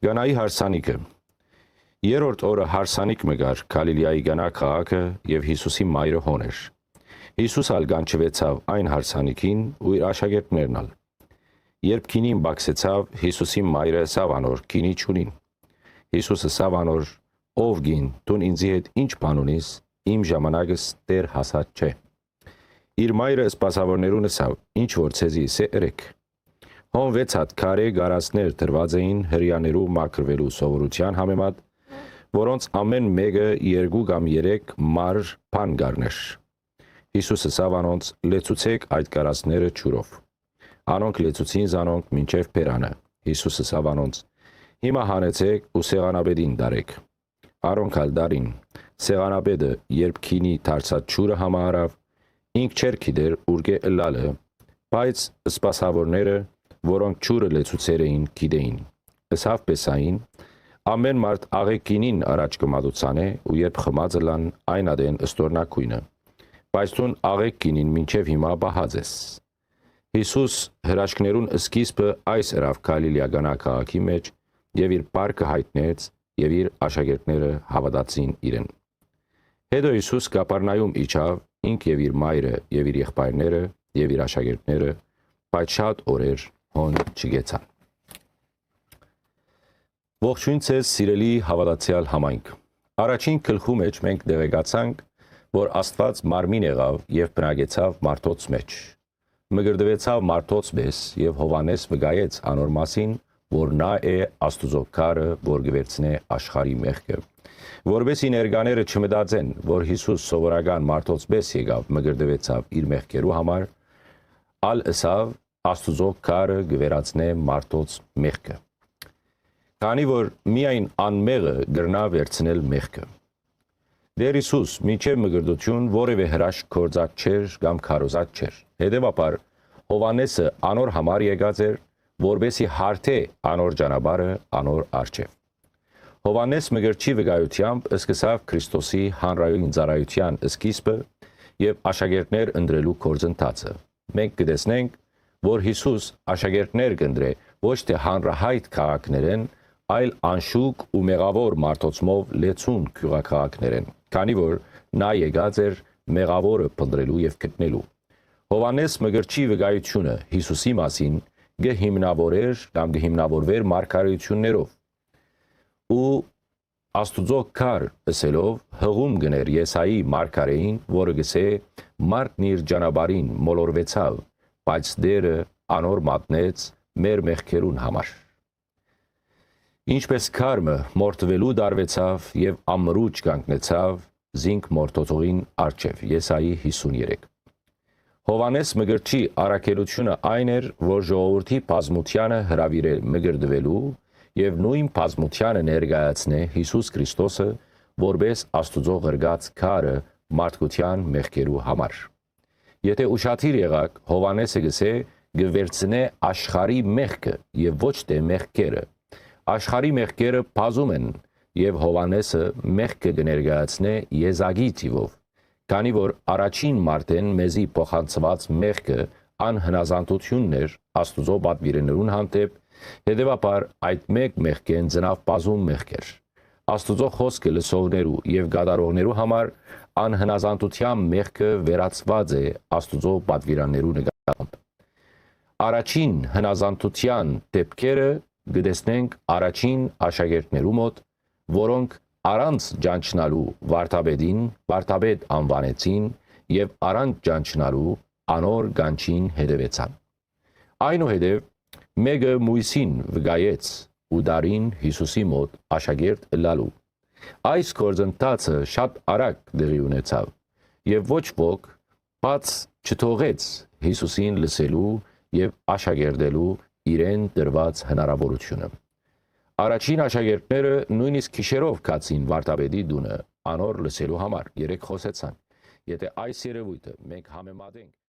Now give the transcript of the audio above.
Գանայի հարսանիքը։ Երրորդ օրը հարսանիք մգար Գալիլեայի Գանա քաղաքը եւ Հիսուսի մայրը հոն էր։ Հիսուս ալ գանչվեցավ այն հարսանիքին ու իր աշակերտներն ալ։ Երբ քինին բացեցավ, Հիսուսի մայրը ասավ անոր քինի չունին։ Հիսուսը ասավ անոր. ով գին, դուն ինձի հետ ինչ բան ունիս, իմ ժամանակս դեռ հասած չէ։ Իր մայրը սպասավորներուն ասավ. ինչ որ ցեզի սե երեք։ Հոն 6 հատ քարե գարացներ դրված էին հրյաներու մաքրվելու սովորության համեմատ, որոնց ամեն մեկը 2 կամ 3 մար բան գարներ։ Հիսուսը ասավ անոնց. լեցուցեք այդ գարացները ջուրով։ Անոնք լեցուցին զանոնք մինչև բերանը։ Հիսուսը ասավ անոնց. հիմա հանեցեք ու սեղանապետին դարեք։ Արոնք ալ դարին։ Սեղանապետը երբ քինի դարձած ջուրը համարավ, ինք չէր գիտեր ուրգե ըլալը, բայց սպասավորները, որոնք ջուրը լեցուցեր էին, գիտեին։ Ըսավ Պեսային, ամեն մարդ աղեկինին առաջ կմատուցանե ու երբ խմածը լան այն ադեն ըստորնակույնը, բայց դուն աղեկինին մինչև հիմա բահած ես։ Հիսուս հրաշքներուն սկիզբը այս երավ Գալիլեա Գանա քաղաքի մեջ եւ իր պարկը հայտնեց եւ իր աշակերտները հավատացին իրեն։ Հետո Հիսուս Կապառնայում իջավ, ինք եւ իր մայրը եւ իր եղբայրները եւ իր աշակերտները, բայց շատ օրեր հոն չգեցան։ Ողջույն ցեզ սիրելի հավատացյալ համայնք։ Առաջին գլխու մեջ մենք դեղեկացանք, որ Աստված մարմին եղավ եւ բնակեցավ մարդոց մեջ։ Մգրդվեցավ մարդոց պես եւ Հովանես վկայեց անոր մասին, որ նա է Աստուծո քարը, որ գվերցնե աշխարհի մեղքը։ Որովհետեւ ներկաները չմտածեն, որ Հիսուս սովորական մարդոց պես եկավ, մգրդվեցավ իր մեղքերու համար, ալ ըսավ Աստուծո քարը գվերացնե մարդոց մեղքը։ Քանի որ միայն անմեղը գրնա վերցնել մեղքը։ Դեր Հիսուս մինչև մգրդություն որևէ հրաշք գործած չէր կամ քարոզած չէր։ Հետևաբար Հովանեսը անոր համար եկած էր, որբեսի հարթե անոր ճանապարհը անոր առջև։ Հովանես մգրչի վկայությամբ սկսավ Քրիստոսի հանրային ծառայության սկիզբը եւ աշակերտներ ընտրելու գործընթացը։ Մենք կտեսնենք, որ Հիսուս աշակերտներ կընտրե ոչ թե հանրահայտ քաղաքներեն, այլ անշուք ու մեղավոր մարդոցմով լեցուն գյուղաքաղաքներեն, քանի որ նա եկած էր մեղավորը փնտրելու եւ գտնելու։ Հովանես մգրչի վկայությունը Հիսուսի մասին գհիմնավորեր կամ գհիմնավորվեր մարգարեություններով ու Աստուծո քար ըսելով հղում գներ Եսայի մարգարեին, որը գսե մարդն իր ճանապարհին մոլորվեցավ, բայց դերը անոր մատնեց մեր մեղքերուն համար։ Ինչպես քարմը մորթվելու դարվեցավ եւ ամրուճ կանգնեցավ զինք մորթոցողին առջև Եսայի 53։ Հովանես մգրչի առաքելությունը այն էր, որ ժողովրդի բազմությանը հրավիրել մգրդվելու եւ նույն բազմությանը ներկայացնե Հիսուս Քրիստոսը որպես Աստուծո ղրգած քարը մարդկության մեղքերու համար։ Եթե ուշադիր եղաք, Հովանեսը գսե գվերցնե աշխարհի մեղքը եւ ոչ թե մեղքերը։ Աշխարհի մեղքերը բազում են եւ Հովանեսը մեղքը կներկայացնե եզակի թիվով, քանի որ առաջին մարդեն մեզի փոխանցված մեղքը անհնազանդությունն էր Աստուծո պատվիրաներուն հանդեպ, հետևաբար այդ մեկ մեղքեն ծնավ բազում մեղքեր։ Աստուծո խոսքը լսողներու եւ գադարողներու համար անհնազանդության մեղքը վերացված է Աստուծո պատվիրաներու նկատմամբ։ Առաջին հնազանդության դեպքերը գտեսնենք առաջին աշակերտներու մոտ, որոնք առանց ճանչնալու վարդապետին վարդապետ անվանեցին եւ առանց ճանչնալու անոր գանչին հետևեցան։ Այնուհետև մեկը Մույսին վկայեց ու դարին Հիսուսի մոտ աշակերտ լալու։ Այս գործընթացը շատ արագ դեղի ունեցավ եւ ոչ ոք բաց չթողեց Հիսուսին լսելու եւ աշակերտելու իրեն դրված հնարավորությունը։ Առաջին աշակերտները նույնիսկ քիշերով կացին վարդապետի դունը անոր լսելու համար, երեք խոսեցան։ Եթե այս երևույթը մենք համեմատենք